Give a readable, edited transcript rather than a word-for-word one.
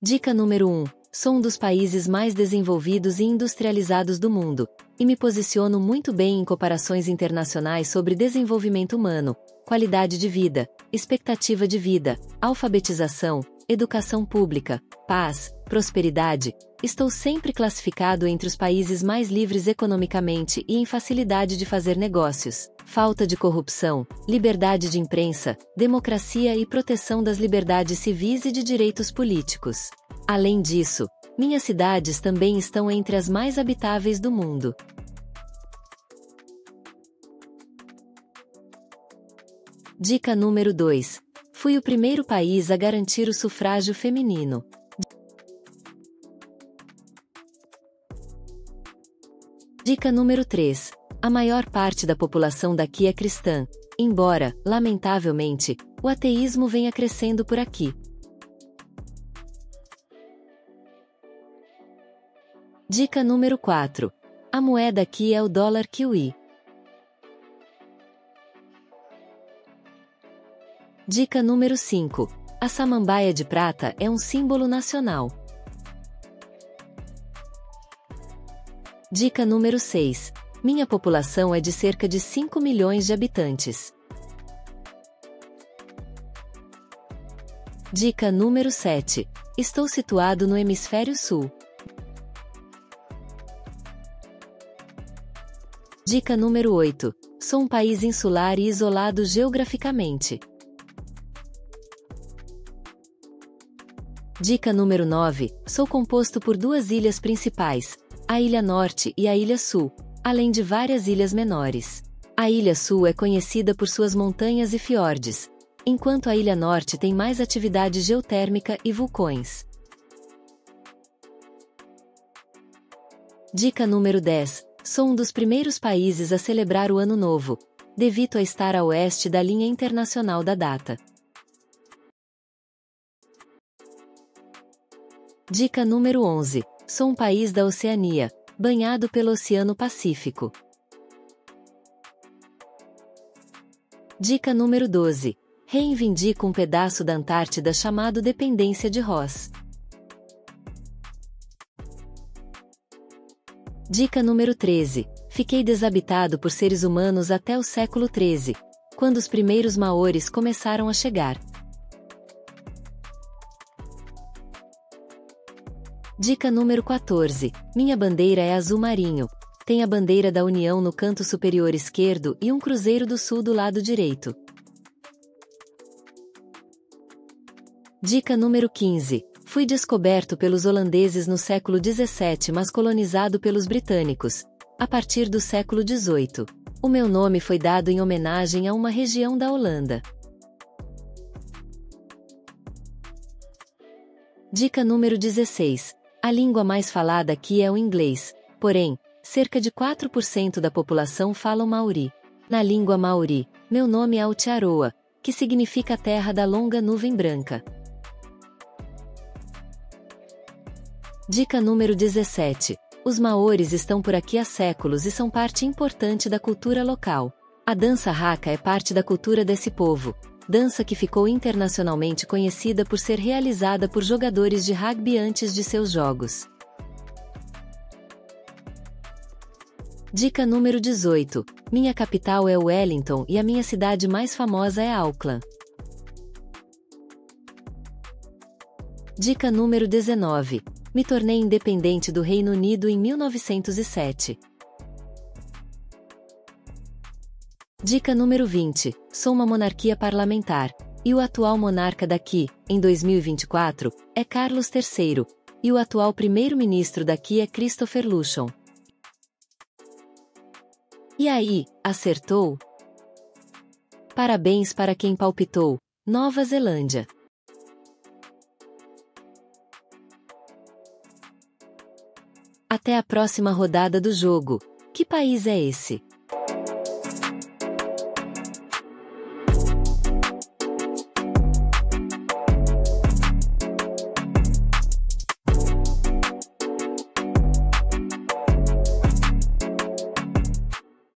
Dica número 1. Sou um dos países mais desenvolvidos e industrializados do mundo, e me posiciono muito bem em comparações internacionais sobre desenvolvimento humano, qualidade de vida, expectativa de vida, alfabetização, educação pública, paz, prosperidade. Estou sempre classificado entre os países mais livres economicamente e em facilidade de fazer negócios, falta de corrupção, liberdade de imprensa, democracia e proteção das liberdades civis e de direitos políticos. Além disso, minhas cidades também estão entre as mais habitáveis do mundo. Dica número 2. Fui o primeiro país a garantir o sufrágio feminino. Dica número 3. A maior parte da população daqui é cristã, embora, lamentavelmente, o ateísmo venha crescendo por aqui. Dica número 4. A moeda aqui é o dólar kiwi. Dica número 5. A samambaia de prata é um símbolo nacional. Dica número 6. Minha população é de cerca de 5 milhões de habitantes. Dica número 7. Estou situado no hemisfério sul. Dica número 8. Sou um país insular e isolado geograficamente. Dica número 9. Sou composto por duas ilhas principais, a Ilha Norte e a Ilha Sul, além de várias ilhas menores. A Ilha Sul é conhecida por suas montanhas e fiordes, enquanto a Ilha Norte tem mais atividade geotérmica e vulcões. Dica número 10. Sou um dos primeiros países a celebrar o Ano Novo, devido a estar a oeste da linha internacional da data. Dica número 11. Sou um país da Oceania, banhado pelo Oceano Pacífico. Dica número 12. Reivindico um pedaço da Antártida chamado Dependência de Ross. Dica número 13. Fiquei desabitado por seres humanos até o século XIII, quando os primeiros maores começaram a chegar. Dica número 14. Minha bandeira é azul marinho. Tem a bandeira da União no canto superior esquerdo e um cruzeiro do sul do lado direito. Dica número 15. Fui descoberto pelos holandeses no século XVII, mas colonizado pelos britânicos, a partir do século XVIII. O meu nome foi dado em homenagem a uma região da Holanda. Dica número 16. A língua mais falada aqui é o inglês, porém, cerca de 4% da população fala o maori. Na língua maori, meu nome é Aotearoa, que significa terra da longa nuvem branca. Dica número 17. Os maores estão por aqui há séculos e são parte importante da cultura local. A dança haka é parte da cultura desse povo, dança que ficou internacionalmente conhecida por ser realizada por jogadores de rugby antes de seus jogos. Dica número 18. Minha capital é Wellington e a minha cidade mais famosa é Auckland. Dica número 19. Me tornei independente do Reino Unido em 1907. Dica número 20. Sou uma monarquia parlamentar, e o atual monarca daqui, em 2024, é Carlos III, e o atual primeiro-ministro daqui é Christopher Luxon. E aí, acertou? Parabéns para quem palpitou, Nova Zelândia. Até a próxima rodada do jogo. Que país é esse?